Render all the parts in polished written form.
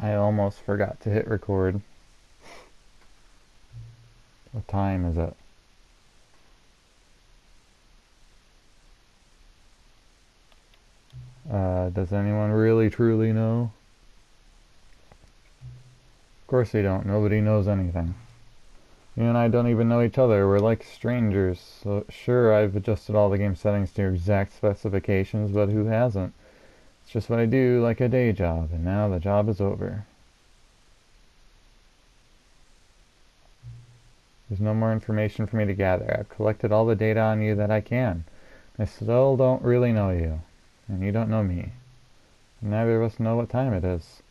I almost forgot to hit record. What time is it? Does anyone really truly know? Of course they don't. Nobody knows anything. You and I don't even know each other. We're like strangers. So sure, I've adjusted all the game settings to your exact specifications, but who hasn't? It's just what I do, like a day job, and now the job is over. There's no more information for me to gather. I've collected all the data on you that I can. I still don't really know you, and you don't know me. And neither of us know what time it is.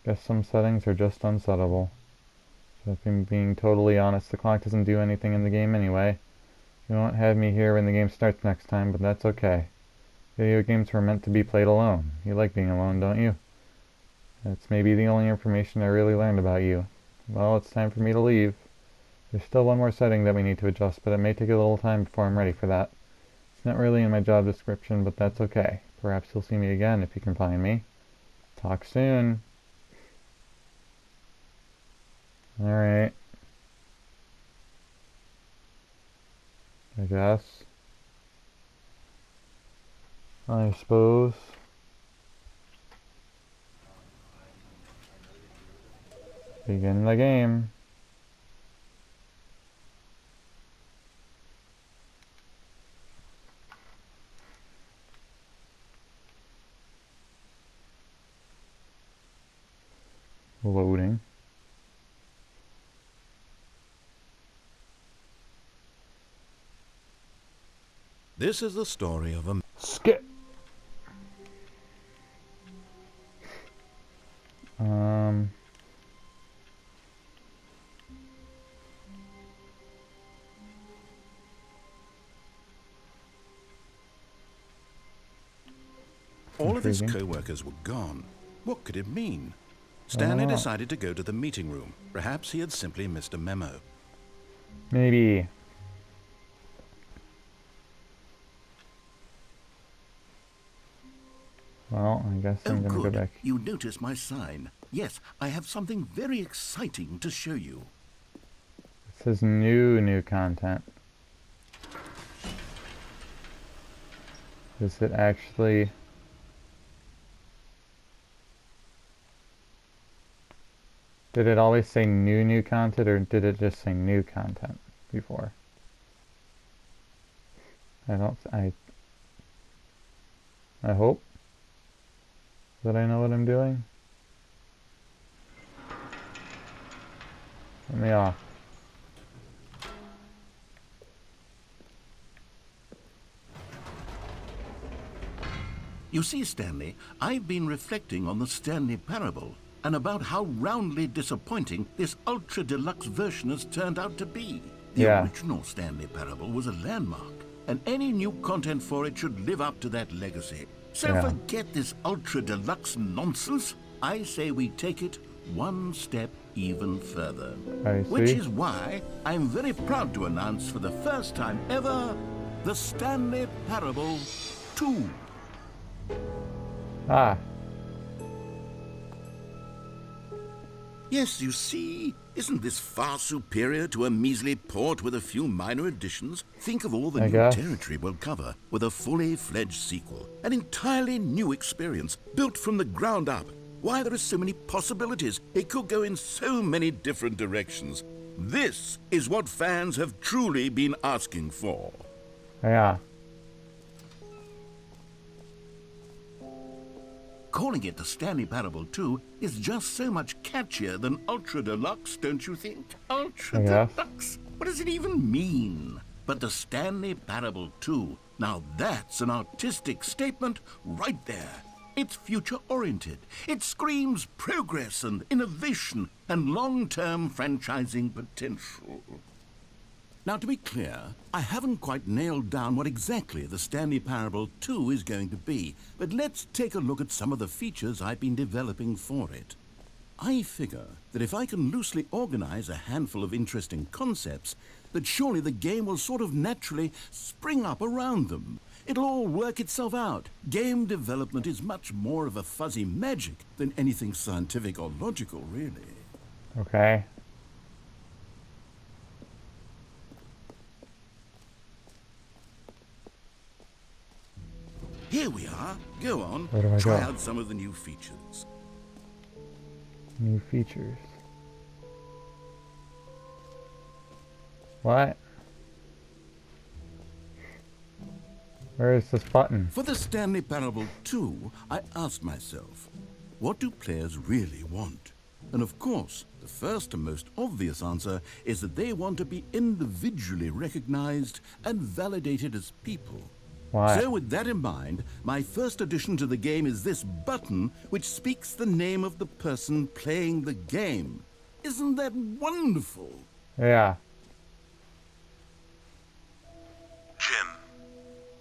Guess some settings are just unsettable. So if I'm being totally honest, the clock doesn't do anything in the game anyway. You won't have me here when the game starts next time, but that's okay. Video games were meant to be played alone. You like being alone, don't you? That's maybe the only information I really learned about you. Well, it's time for me to leave. There's still one more setting that we need to adjust, but it may take a little time before I'm ready for that. It's not really in my job description, but that's okay. Perhaps you'll see me again if you can find me. Talk soon. Alright. I guess. I suppose. Begin the game. Loading. This is the story of a... Skip! All of his co-workers were gone. What could it mean? Stanley decided to go to the meeting room. Perhaps he had simply missed a memo. Maybe. Well, I guess I'm gonna go back. You notice my sign. Yes, I have something very exciting to show you. It says new content. Is it actually... Did it always say new content, or did it just say new content before? I hope that I know what I'm doing. Let me off. You see, Stanley, I've been reflecting on the Stanley Parable and about how roundly disappointing this ultra-deluxe version has turned out to be. The original Stanley Parable was a landmark, and any new content for it should live up to that legacy. So forget this ultra-deluxe nonsense. I say we take it one step even further. Which is why I'm very proud to announce for the first time ever, the Stanley Parable 2. Ah. Yes, you see, isn't this far superior to a measly port with a few minor additions? Think of all the new territory we'll cover with a fully fledged sequel. An entirely new experience, built from the ground up. Why, there are so many possibilities. It could go in so many different directions. This is what fans have truly been asking for. Yeah. Calling it the Stanley Parable 2 is just so much catchier than Ultra Deluxe, don't you think? Ultra Deluxe? What does it even mean? But the Stanley Parable 2, now that's an artistic statement right there. It's future-oriented. It screams progress and innovation and long-term franchising potential. Now, to be clear, I haven't quite nailed down what exactly the Stanley Parable 2 is going to be, but let's take a look at some of the features I've been developing for it. I figure that if I can loosely organize a handful of interesting concepts, that surely the game will sort of naturally spring up around them. It'll all work itself out. Game development is much more of a fuzzy magic than anything scientific or logical, really. Okay. Here we are. Go on. Where do I Try go? out some of the new features. New features. What? Where is this button? For the Stanley Parable 2, I asked myself, what do players really want? And of course, the first and most obvious answer is that they want to be individually recognized and validated as people. What? So with that in mind, my first addition to the game is this button which speaks the name of the person playing the game. Isn't that wonderful? Yeah. Jim.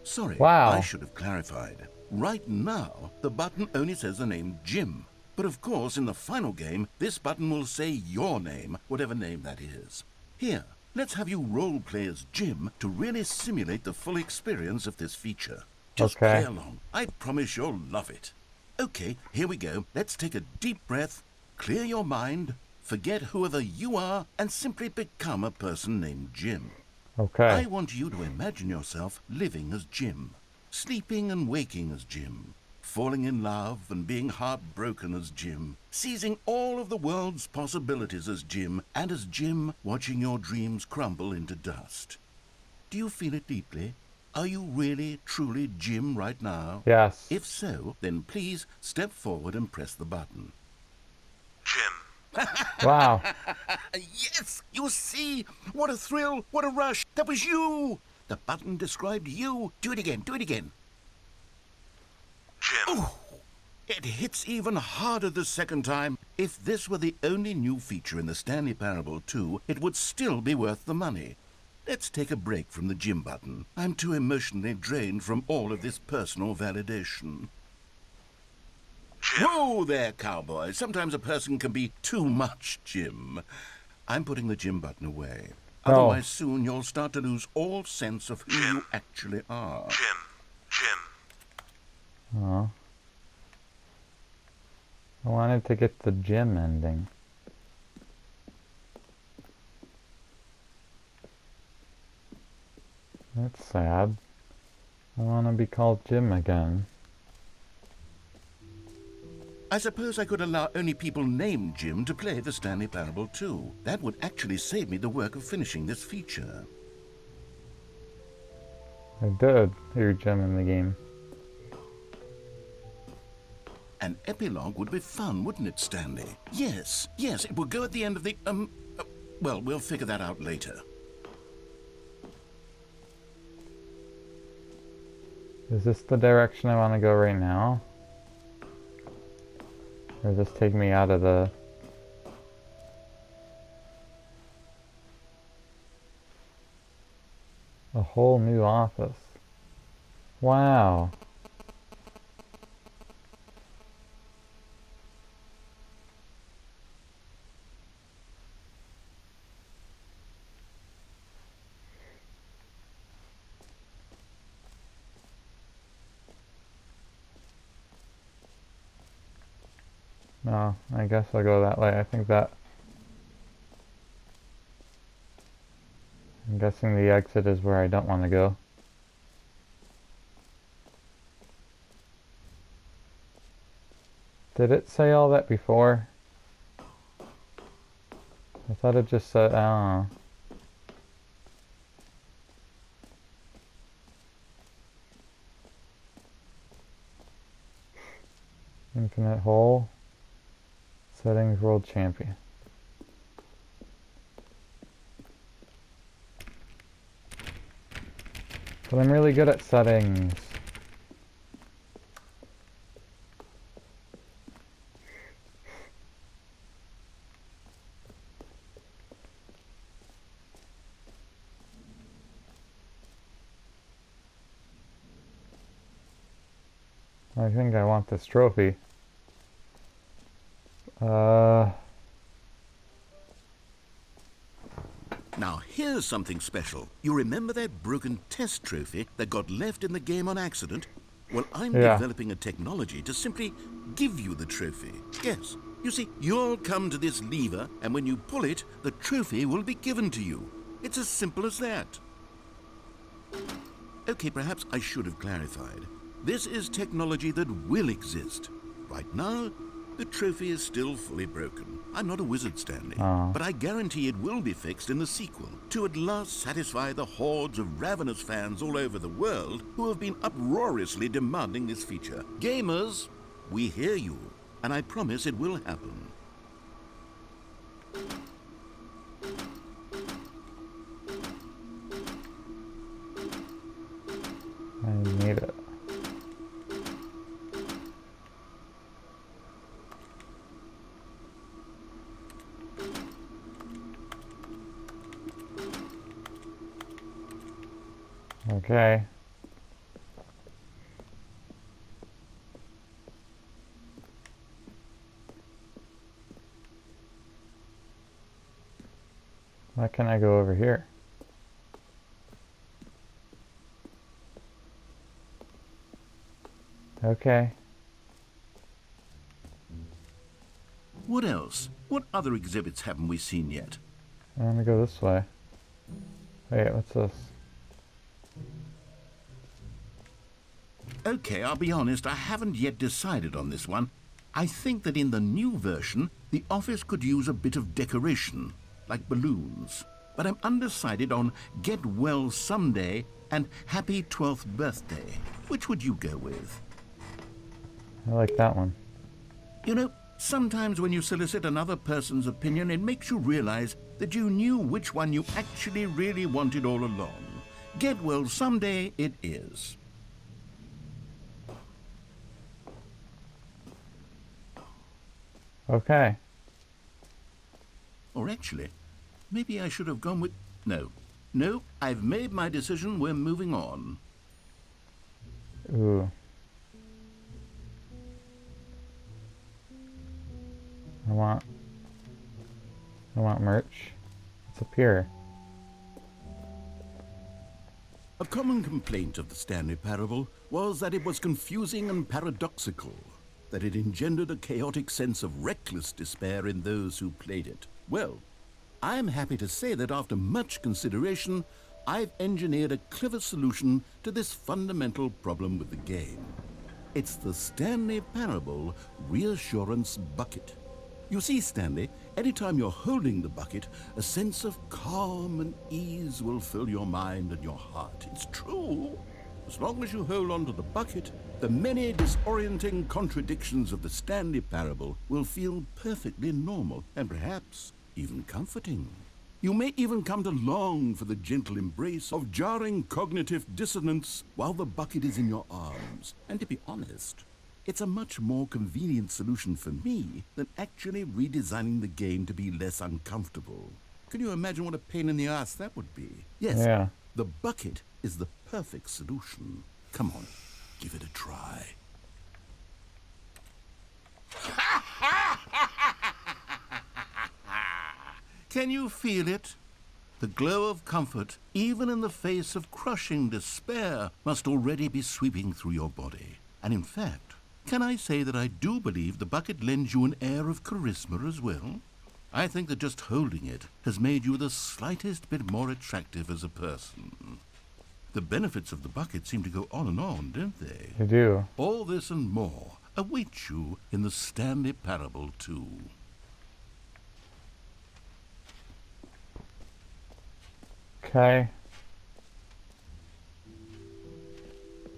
Sorry, Wow. I should have clarified. Right now, the button only says the name Jim. But of course, in the final game, this button will say your name, whatever name that is. Here, let's have you role-play as Jim to really simulate the full experience of this feature. Just Okay. play along. I promise you'll love it. Okay, here we go. Let's take a deep breath, clear your mind, forget whoever you are, and simply become a person named Jim. Okay. I want you to imagine yourself living as Jim, sleeping and waking as Jim, falling in love and being heartbroken as Jim, seizing all of the world's possibilities as Jim, and as Jim watching your dreams crumble into dust. Do you feel it deeply? Are you really, truly Jim right now? Yes. If so, then please step forward and press the button. Jim. Wow. Yes! You see? What a thrill! What a rush! That was you! The button described you. Do it again. Do it again. Jim. It hits even harder the second time. If this were the only new feature in the Stanley Parable 2, it would still be worth the money. Let's take a break from the Jim button. I'm too emotionally drained from all of this personal validation. Jim. Whoa there, cowboy. Sometimes a person can be too much Jim. I'm putting the Jim button away. No. Otherwise, soon you'll start to lose all sense of who Jim. you actually are. Jim. Jim. Oh. I wanted to get the Jim ending. That's sad. I want to be called Jim again. I suppose I could allow only people named Jim to play the Stanley Parable 2. That would actually save me the work of finishing this feature. I did hear Jim in the game. An epilogue would be fun, wouldn't it, Stanley? Yes, it would go at the end of the, well, we'll figure that out later. Is this the direction I want to go right now? Or does this take me out of the... a whole new office? Wow. No, I guess I'll go that way. I think that... I'm guessing the exit is where I don't want to go. Did it say all that before? I thought it just said, I don't know. Infinite hole. Settings world champion. But I'm really good at settings. I think I want this trophy. Now, here's something special. You remember that broken test trophy that got left in the game on accident? Well, I'm developing a technology to simply give you the trophy. Yes. You see, you'll come to this lever, and when you pull it, the trophy will be given to you. It's as simple as that. Okay, perhaps I should have clarified. This is technology that will exist. Right now, the trophy is still fully broken. I'm not a wizard, Stanley, but I guarantee it will be fixed in the sequel to at last satisfy the hordes of ravenous fans all over the world who have been uproariously demanding this feature. Gamers, we hear you, and I promise it will happen. I need it. Okay. Why can't I go over here? Okay. What else? What other exhibits haven't we seen yet? I'm gonna go this way. Wait, what's this? Okay, I'll be honest, I haven't yet decided on this one. I think that in the new version, the office could use a bit of decoration, like balloons. But I'm undecided on Get Well Someday and Happy 12th Birthday. Which would you go with? I like that one. You know, sometimes when you solicit another person's opinion, it makes you realize that you knew which one you actually really wanted all along. Get Well Someday it is. Okay. Or actually, maybe I should have gone with... No, I've made my decision. We're moving on. Ooh. I want merch. It's up here. A common complaint of the Stanley Parable was that it was confusing and paradoxical, that it engendered a chaotic sense of reckless despair in those who played it. Well, I'm happy to say that after much consideration, I've engineered a clever solution to this fundamental problem with the game. It's the Stanley Parable Reassurance Bucket. You see, Stanley, anytime you're holding the bucket, a sense of calm and ease will fill your mind and your heart. It's true. As long as you hold on to the bucket, the many disorienting contradictions of the Stanley Parable will feel perfectly normal and perhaps even comforting. You may even come to long for the gentle embrace of jarring cognitive dissonance while the bucket is in your arms. And to be honest, it's a much more convenient solution for me than actually redesigning the game to be less uncomfortable. Can you imagine what a pain in the ass that would be? Yes, Yeah. the bucket is the perfect solution. Come on, give it a try. Can you feel it? The glow of comfort, even in the face of crushing despair, must already be sweeping through your body. And in fact, can I say that I do believe the bucket lends you an air of charisma as well? I think that just holding it has made you the slightest bit more attractive as a person. The benefits of the bucket seem to go on, don't they? They do. All this and more await you in the Stanley Parable 2. Okay.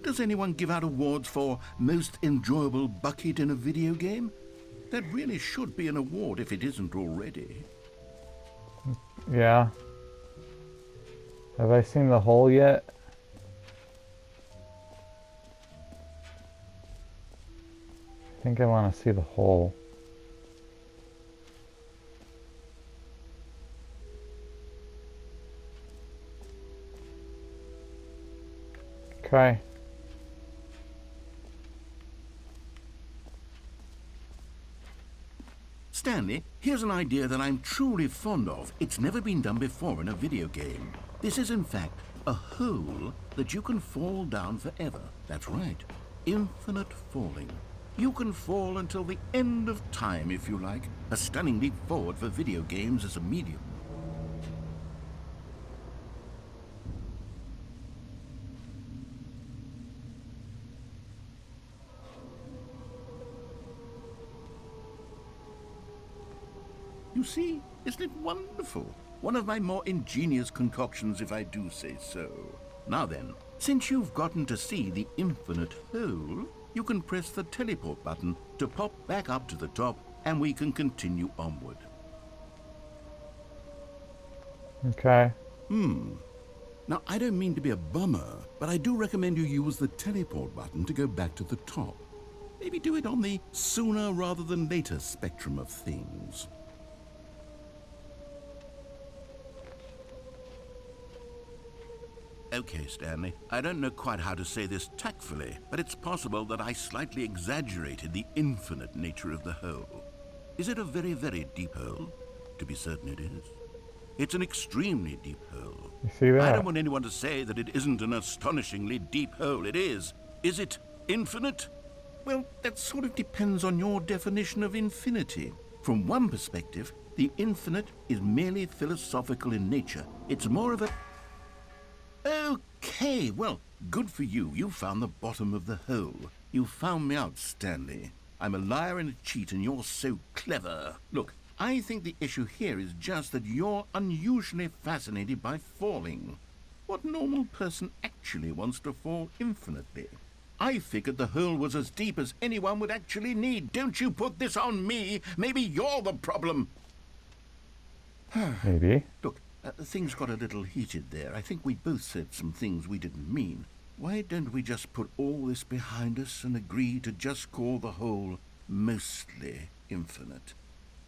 Does anyone give out awards for most enjoyable bucket in a video game? That really should be an award if it isn't already. Yeah. Have I seen the hole yet? I think I want to see the hole. Okay. Stanley, here's an idea that I'm truly fond of. It's never been done before in a video game. This is, in fact, a hole that you can fall down forever. That's right. Infinite falling. You can fall until the end of time, if you like. A stunning leap forward for video games as a medium. You see, isn't it wonderful? One of my more ingenious concoctions, if I do say so. Now then, since you've gotten to see the infinite hole, you can press the teleport button to pop back up to the top, and we can continue onward. Okay. Now, I don't mean to be a bummer, but I do recommend you use the teleport button to go back to the top. Maybe do it on the sooner rather than later spectrum of things. Okay, Stanley, I don't know quite how to say this tactfully, but it's possible that I slightly exaggerated the infinite nature of the hole. Is it a very, very deep hole? To be certain it is. It's an extremely deep hole. You see that? I don't want anyone to say that it isn't an astonishingly deep hole. It is. Is it infinite? Well, that sort of depends on your definition of infinity. From one perspective, the infinite is merely philosophical in nature. It's more of a... Okay, well, good for you. You found the bottom of the hole. You found me out, Stanley. I'm a liar and a cheat, and you're so clever. Look, I think the issue here is just that you're unusually fascinated by falling. What normal person actually wants to fall infinitely? I figured the hole was as deep as anyone would actually need. Don't you put this on me. Maybe you're the problem. Maybe. Look, things got a little heated there. I think we both said some things we didn't mean. Why don't we just put all this behind us and agree to just call the hole mostly infinite?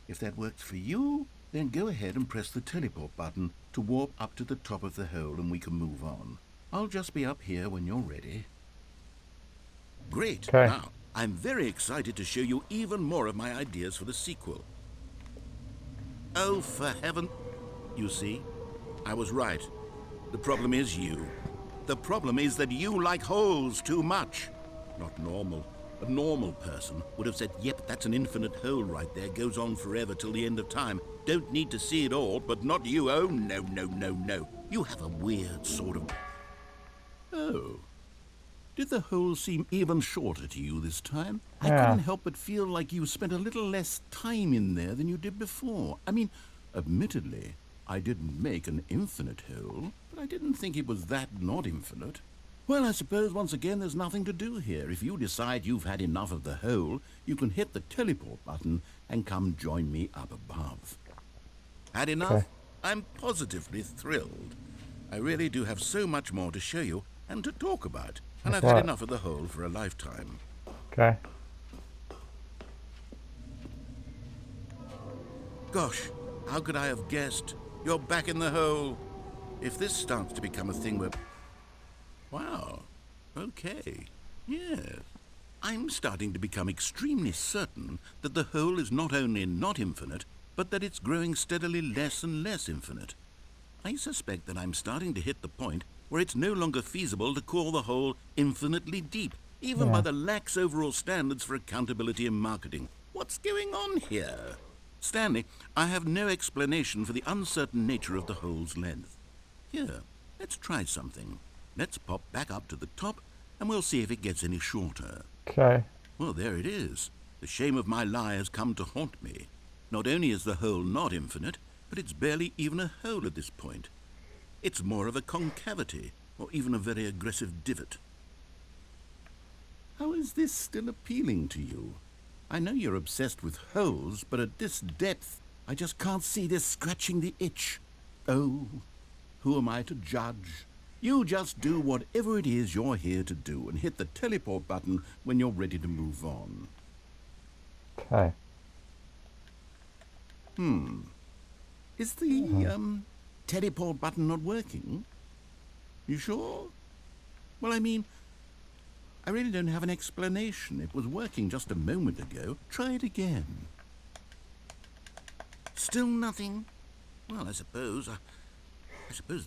If that works for you, then go ahead and press the teleport button to warp up to the top of the hole and we can move on. I'll just be up here when you're ready. Great. Okay. Now, I'm very excited to show you even more of my ideas for the sequel. Oh, for heaven... You see? I was right. The problem is you. The problem is that you like holes too much. Not normal. A normal person would have said, yep, that's an infinite hole right there, goes on forever till the end of time. Don't need to see it all, but not you. Oh, no, no, no, no. You have a weird sort of... Oh. Did the hole seem even shorter to you this time? I Yeah. couldn't help but feel like you spent a little less time in there than you did before. I mean, admittedly, I didn't make an infinite hole, but I didn't think it was that not infinite. Well, I suppose once again there's nothing to do here. If you decide you've had enough of the hole, you can hit the teleport button and come join me up above. Had enough? Okay. I'm positively thrilled. I really do have so much more to show you and to talk about, and Like I've had what? enough of the hole for a lifetime. Okay. Gosh, how could I have guessed? You're back in the hole. If this starts to become a thing where... Wow. Okay. Yes. I'm starting to become extremely certain that the hole is not only not infinite, but that it's growing steadily less and less infinite. I suspect that I'm starting to hit the point where it's no longer feasible to call the hole infinitely deep, even by the lax overall standards for accountability and marketing. What's going on here? Stanley, I have no explanation for the uncertain nature of the hole's length. Here, let's try something. Let's pop back up to the top, and we'll see if it gets any shorter. Okay. Well, there it is. The shame of my lie has come to haunt me. Not only is the hole not infinite, but it's barely even a hole at this point. It's more of a concavity, or even a very aggressive divot. How is this still appealing to you? I know you're obsessed with holes, but at this depth, I just can't see this scratching the itch. Oh, who am I to judge? You just do whatever it is you're here to do and hit the teleport button when you're ready to move on. Okay. Is the, teleport button not working? You sure? Well, I mean, I really don't have an explanation. It was working just a moment ago. Try it again. Still nothing? Well, I suppose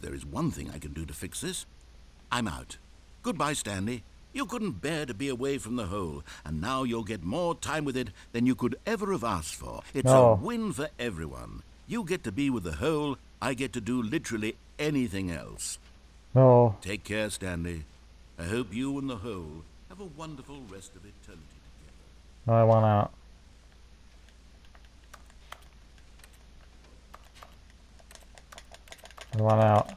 there is one thing I can do to fix this. I'm out. Goodbye, Stanley. You couldn't bear to be away from the hole, and now you'll get more time with it than you could ever have asked for. It's a win for everyone. You get to be with the hole, I get to do literally anything else. No. Take care, Stanley. I hope you and the hole have a wonderful rest of eternity together. No, I want out. I want out.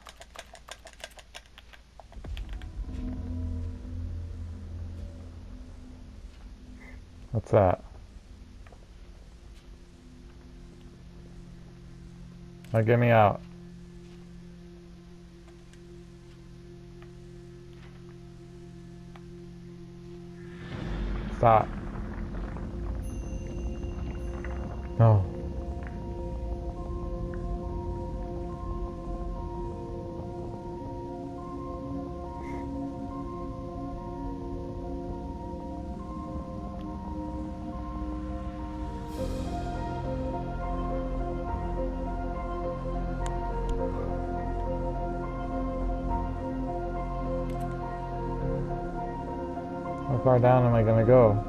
What's that? Now get me out. Stop. No. How far down am I gonna go?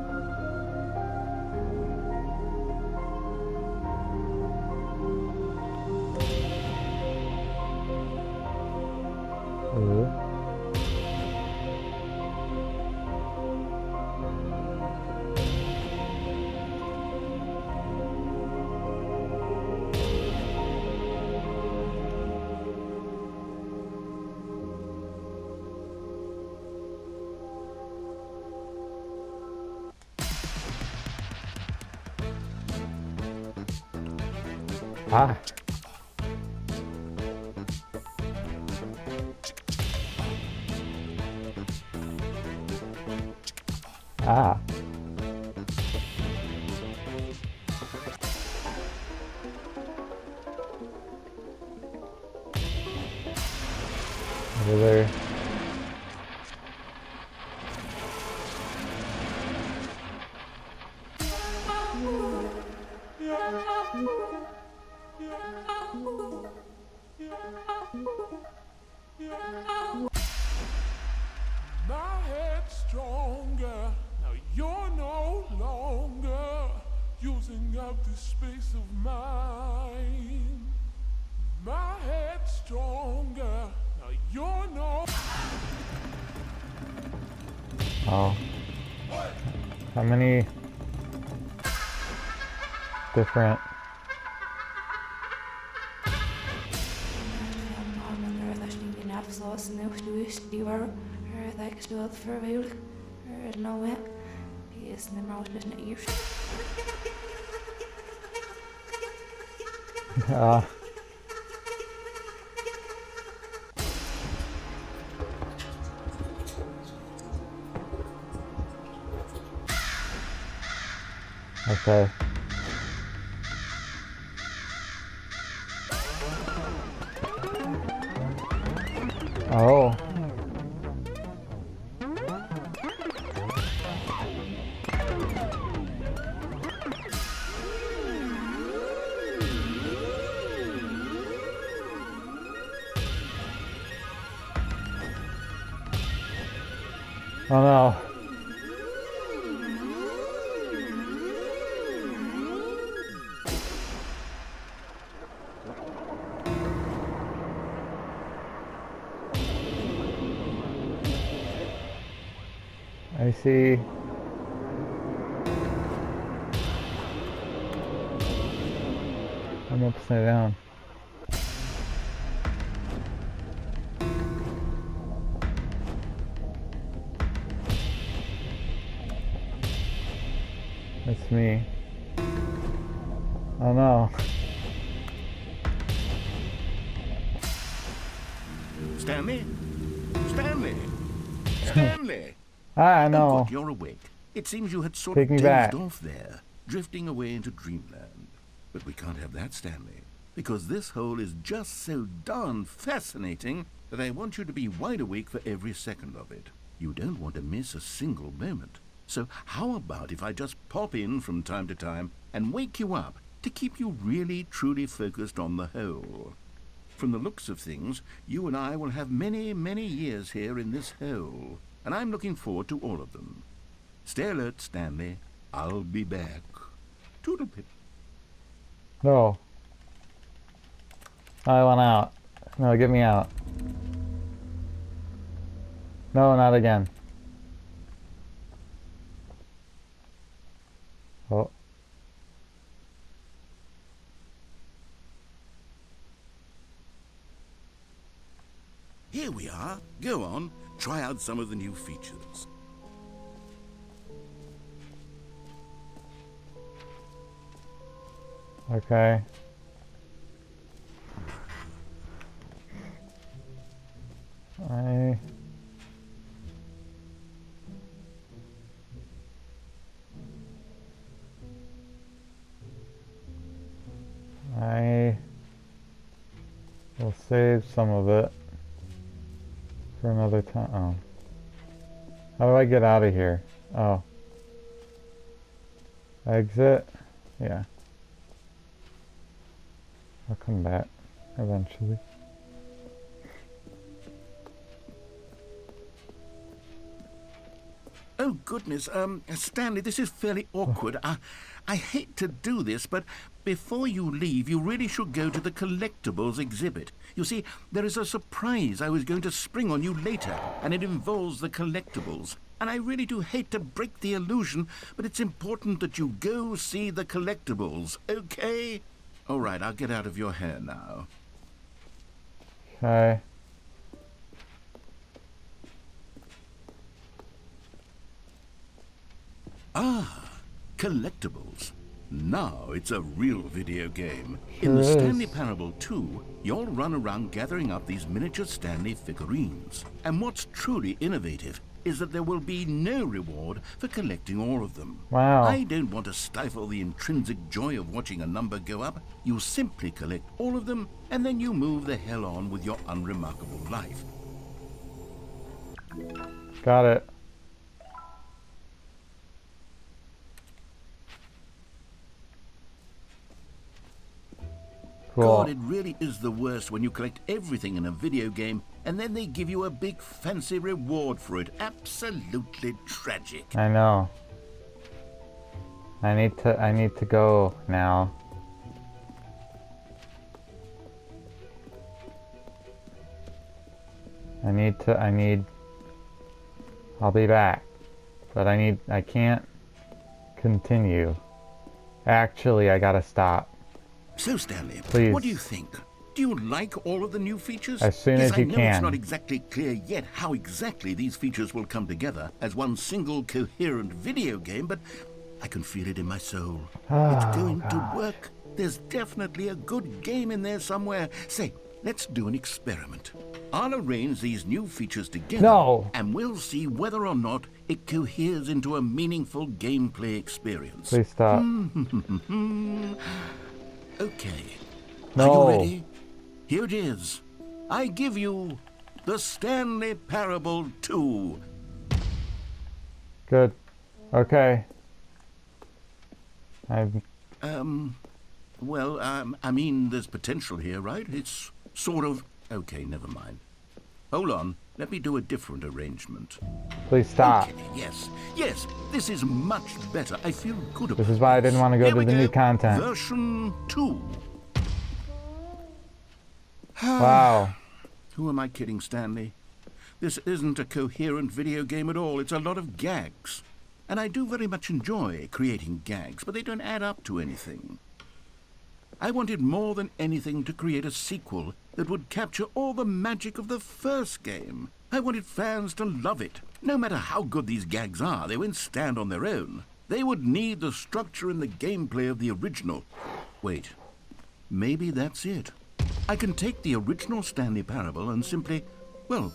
Ah. Ah. Over there. My head's stronger. Now you're no longer using up this space of mine. My head's stronger. Now you're no. Oh. How many different okay. Oh. Oh no. I see. I'm upside down. It's me. Oh no. Stanley? Stanley? Stanley! I know. Oh, good, you're awake. It seems you had sort Take of me back. dozed off there, drifting away into dreamland. But we can't have that, Stanley, because this hole is just so darn fascinating that I want you to be wide awake for every second of it. You don't want to miss a single moment. So how about if I just pop in from time to time and wake you up to keep you really, truly focused on the hole. From the looks of things, you and I will have many, many years here in this hole, and I'm looking forward to all of them. Stay alert, Stanley. I'll be back. Toodlepip. No. I want out. No, get me out. No, not again. Oh. Here we are. Go on, try out some of the new features. Okay. I will save some of it for another time. Oh. How do I get out of here? Oh. Exit? Yeah. I'll come back eventually. Oh, goodness, Stanley, this is fairly awkward. I hate to do this, but before you leave, you really should go to the collectibles exhibit. You see, there is a surprise I was going to spring on you later, and it involves the collectibles. And I really do hate to break the illusion, but it's important that you go see the collectibles, okay? All right, I'll get out of your hair now. Okay. Ah, collectibles. Now it's a real video game. In Sure the is. Stanley Parable 2, you'll run around gathering up these miniature Stanley figurines. And what's truly innovative is that there will be no reward for collecting all of them. Wow. I don't want to stifle the intrinsic joy of watching a number go up. You simply collect all of them, and then you move the hell on with your unremarkable life. Got it. Cool. God, it really is the worst when you collect everything in a video game and then they give you a big fancy reward for it. Absolutely tragic. I know. I need to go now. I'll be back. But I can't continue. Actually, I gotta stop. So, Stanley, Please. what do you think? Do you like all of the new features? As soon yes, as you I know can. it's not exactly clear yet how exactly these features will come together as one single coherent video game, but I can feel it in my soul. It's going to work. There's definitely a good game in there somewhere. Say, let's do an experiment. I'll arrange these new features together, No. and we'll see whether or not it coheres into a meaningful gameplay experience. Please stop. Okay. No. Are you ready? Here it is. I give you the Stanley Parable 2. Good. Okay. Well, I mean, there's potential here, right? It's sort of... Okay, never mind. Hold on. Let me do a different arrangement. Please stop. Okay, yes, this is much better. I feel good about This is why I didn't want to go Here to we the new content. Version 2. Wow. Who am I kidding, Stanley? This isn't a coherent video game at all. It's a lot of gags. And I do very much enjoy creating gags, but they don't add up to anything. I wanted more than anything to create a sequel that would capture all the magic of the first game. I wanted fans to love it. No matter how good these gags are, they won't stand on their own. They would need the structure and the gameplay of the original. Wait, maybe that's it. I can take the original Stanley Parable and simply, well,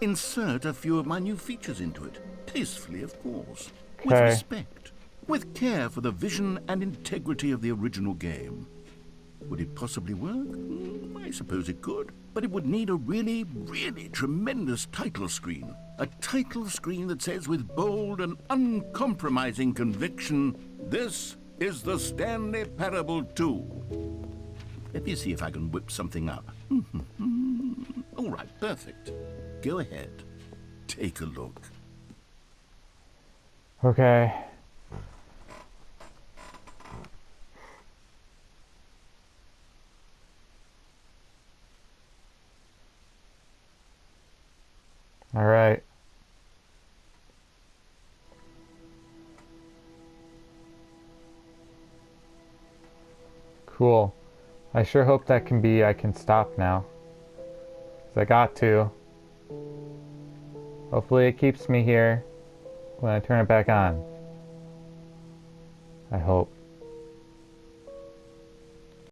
insert a few of my new features into it. Tastefully, of course. With Okay. respect. With care for the vision and integrity of the original game. Would it possibly work? I suppose it could. But it would need a really, really tremendous title screen. A title screen that says with bold and uncompromising conviction, "This is the Stanley Parable 2. Let me see if I can whip something up. All right, perfect. Go ahead. Take a look. Okay. All right. Cool. I sure hope that I can stop now. 'Cause I got to. Hopefully it keeps me here when I turn it back on. I hope.